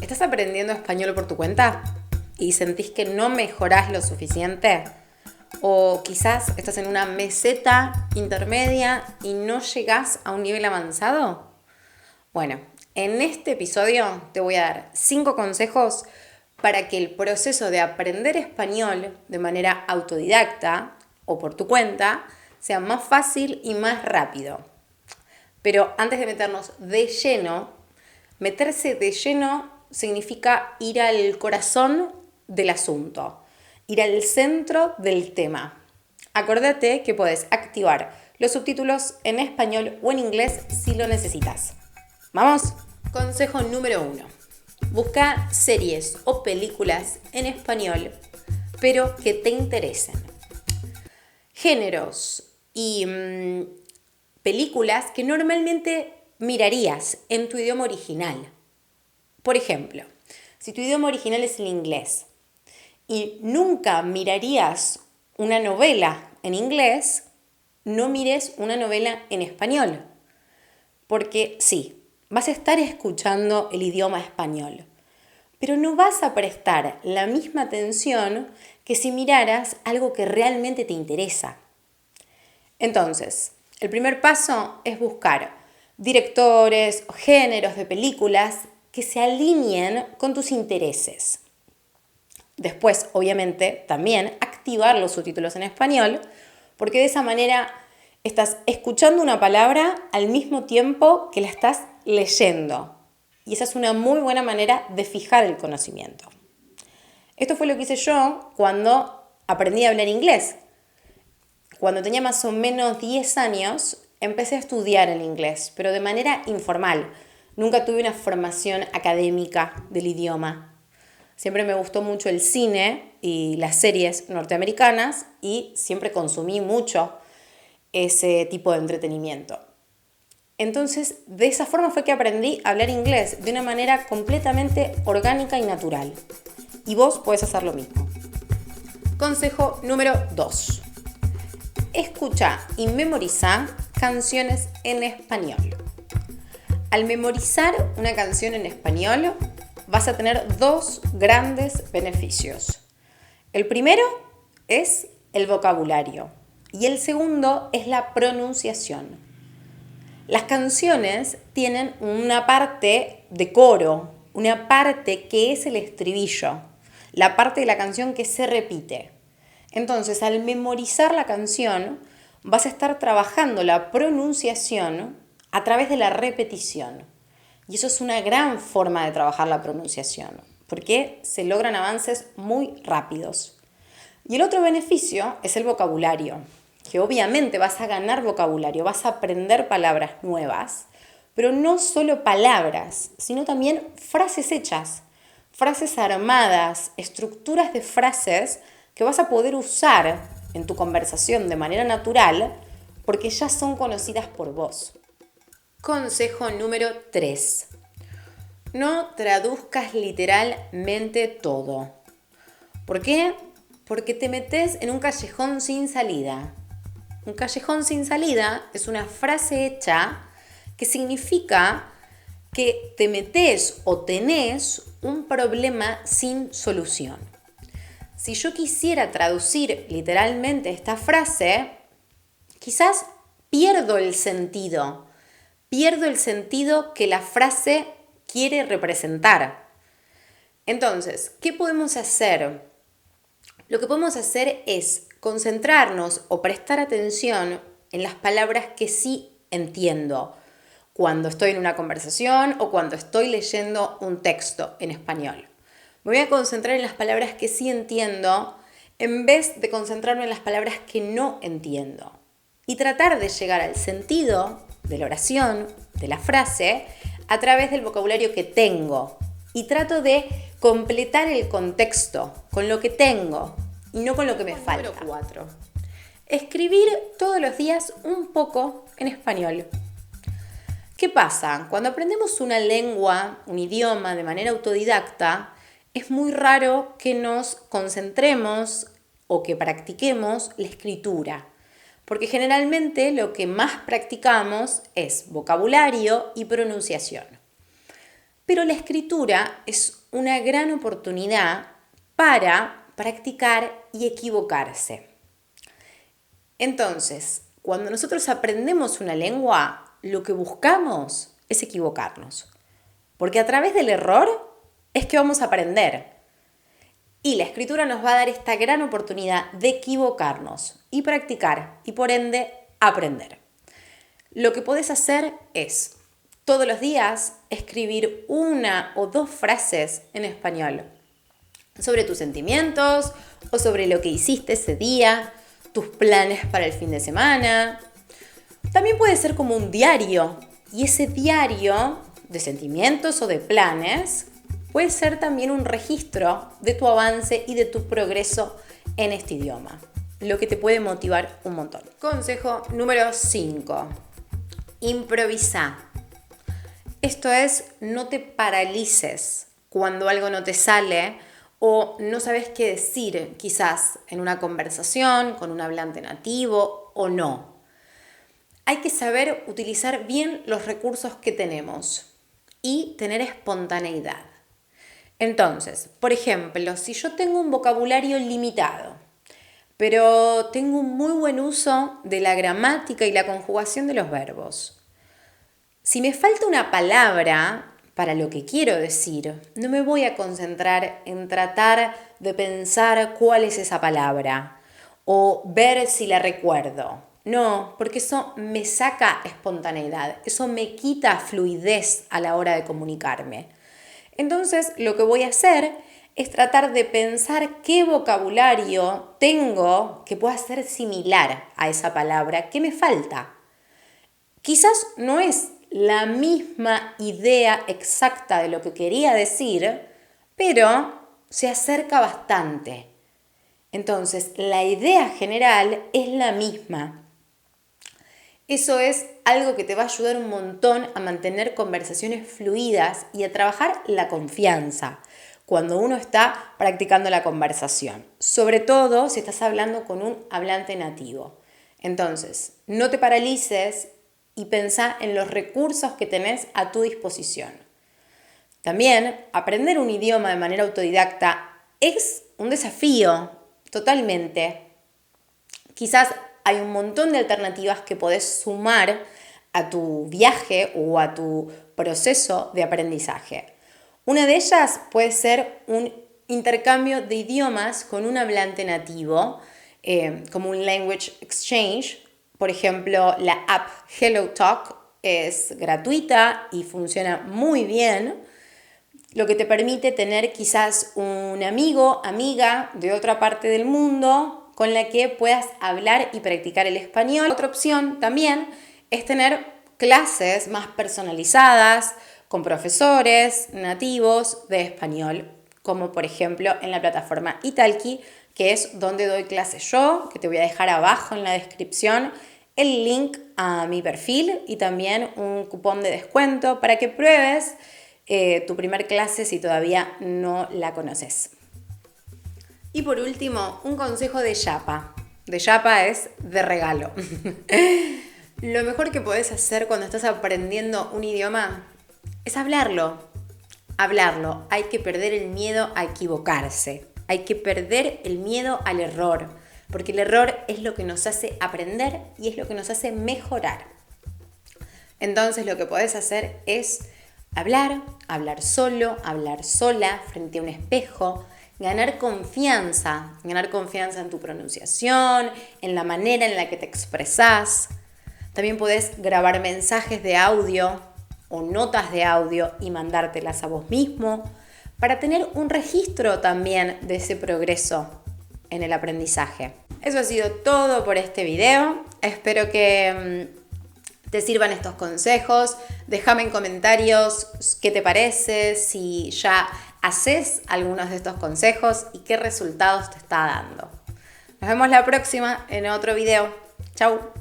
¿Estás aprendiendo español por tu cuenta y sentís que no mejorás lo suficiente? ¿O quizás estás en una meseta intermedia y no llegás a un nivel avanzado? Bueno, en este episodio te voy a dar 5 consejos para que el proceso de aprender español de manera autodidacta o por tu cuenta sea más fácil y más rápido. Pero antes de meternos de lleno, meterse de lleno significa ir al corazón del asunto, ir al centro del tema. Acordate que puedes activar los subtítulos en español o en inglés si lo necesitas. ¿Vamos? Consejo número 1. Busca series o películas en español, pero que te interesen. Géneros y películas que normalmente mirarías en tu idioma original. Por ejemplo, si tu idioma original es el inglés y nunca mirarías una novela en inglés, no mires una novela en español. Porque sí, vas a estar escuchando el idioma español, pero no vas a prestar la misma atención que si miraras algo que realmente te interesa. Entonces, el primer paso es buscar directores o géneros de películas que se alineen con tus intereses. Después, obviamente, también activar los subtítulos en español, porque de esa manera estás escuchando una palabra al mismo tiempo que la estás leyendo. Y esa es una muy buena manera de fijar el conocimiento. Esto fue lo que hice yo cuando aprendí a hablar inglés. Cuando tenía más o menos 10 años, empecé a estudiar el inglés, pero de manera informal. Nunca tuve una formación académica del idioma. Siempre me gustó mucho el cine y las series norteamericanas y siempre consumí mucho ese tipo de entretenimiento. Entonces, de esa forma fue que aprendí a hablar inglés de una manera completamente orgánica y natural. Y vos podés hacer lo mismo. Consejo número 2. Escucha y memoriza canciones en español. Al memorizar una canción en español, vas a tener 2 grandes beneficios. El primero es el vocabulario y el segundo es la pronunciación. Las canciones tienen una parte de coro, una parte que es el estribillo, la parte de la canción que se repite. Entonces, al memorizar la canción, vas a estar trabajando la pronunciación a través de la repetición. Y eso es una gran forma de trabajar la pronunciación, porque se logran avances muy rápidos. Y el otro beneficio es el vocabulario, que obviamente vas a ganar vocabulario, vas a aprender palabras nuevas, pero no solo palabras, sino también frases hechas, frases armadas, estructuras de frases que vas a poder usar en tu conversación de manera natural porque ya son conocidas por vos. Consejo número 3. No traduzcas literalmente todo. ¿Por qué? Porque te metes en un callejón sin salida. Un callejón sin salida es una frase hecha que significa que te metes o tenés un problema sin solución. Si yo quisiera traducir literalmente esta frase, quizás pierdo el sentido que la frase quiere representar. Entonces, ¿qué podemos hacer? Lo que podemos hacer es concentrarnos o prestar atención en las palabras que sí entiendo cuando estoy en una conversación o cuando estoy leyendo un texto en español. Me voy a concentrar en las palabras que sí entiendo en vez de concentrarme en las palabras que no entiendo. Y tratar de llegar al sentido de la oración, de la frase, a través del vocabulario que tengo. Y trato de completar el contexto con lo que tengo y no con lo que me falta. Número 4. Escribir todos los días un poco en español. ¿Qué pasa? Cuando aprendemos una lengua, un idioma de manera autodidacta, es muy raro que nos concentremos o que practiquemos la escritura, porque generalmente lo que más practicamos es vocabulario y pronunciación. Pero la escritura es una gran oportunidad para practicar y equivocarse. Entonces, cuando nosotros aprendemos una lengua, lo que buscamos es equivocarnos. Porque a través del error es que vamos a aprender. Y la escritura nos va a dar esta gran oportunidad de equivocarnos y practicar y por ende aprender. Lo que podés hacer es todos los días escribir 1 o 2 frases en español sobre tus sentimientos o sobre lo que hiciste ese día, tus planes para el fin de semana. También puede ser como un diario, y ese diario de sentimientos o de planes puede ser también un registro de tu avance y de tu progreso en este idioma, lo que te puede motivar un montón. Consejo número 5. Improvisa. Esto es, no te paralices cuando algo no te sale o no sabes qué decir, quizás en una conversación con un hablante nativo o no. Hay que saber utilizar bien los recursos que tenemos y tener espontaneidad. Entonces, por ejemplo, si yo tengo un vocabulario limitado, pero tengo un muy buen uso de la gramática y la conjugación de los verbos, si me falta una palabra para lo que quiero decir, no me voy a concentrar en tratar de pensar cuál es esa palabra o ver si la recuerdo. No, porque eso me saca espontaneidad, eso me quita fluidez a la hora de comunicarme. Entonces, lo que voy a hacer es tratar de pensar qué vocabulario tengo que pueda ser similar a esa palabra, qué me falta. Quizás no es la misma idea exacta de lo que quería decir, pero se acerca bastante. Entonces, la idea general es la misma. Eso es algo que te va a ayudar un montón a mantener conversaciones fluidas y a trabajar la confianza cuando uno está practicando la conversación. Sobre todo si estás hablando con un hablante nativo. Entonces, no te paralices y pensá en los recursos que tenés a tu disposición. También, aprender un idioma de manera autodidacta es un desafío, totalmente. Quizás hay un montón de alternativas que podés sumar a tu viaje o a tu proceso de aprendizaje. Una de ellas puede ser un intercambio de idiomas con un hablante nativo, como un language exchange. Por ejemplo, la app HelloTalk es gratuita y funciona muy bien, lo que te permite tener quizás un amigo, amiga de otra parte del mundo con la que puedas hablar y practicar el español. Otra opción también es tener clases más personalizadas con profesores nativos de español, como por ejemplo en la plataforma Italki, que es donde doy clases yo, que te voy a dejar abajo en la descripción el link a mi perfil y también un cupón de descuento para que pruebes tu primer clase si todavía no la conoces. Y por último, un consejo de Yapa. De Yapa es de regalo. Lo mejor que podés hacer cuando estás aprendiendo un idioma es hablarlo. Hablarlo. Hay que perder el miedo a equivocarse. Hay que perder el miedo al error. Porque el error es lo que nos hace aprender y es lo que nos hace mejorar. Entonces lo que podés hacer es hablar solo, hablar sola, frente a un espejo, ganar confianza en tu pronunciación, en la manera en la que te expresás. También podés grabar mensajes de audio o notas de audio y mandártelas a vos mismo para tener un registro también de ese progreso en el aprendizaje. Eso ha sido todo por este video. Espero que te sirvan estos consejos. Déjame en comentarios qué te parece, si ya haces algunos de estos consejos y qué resultados te está dando. Nos vemos la próxima en otro video. Chau.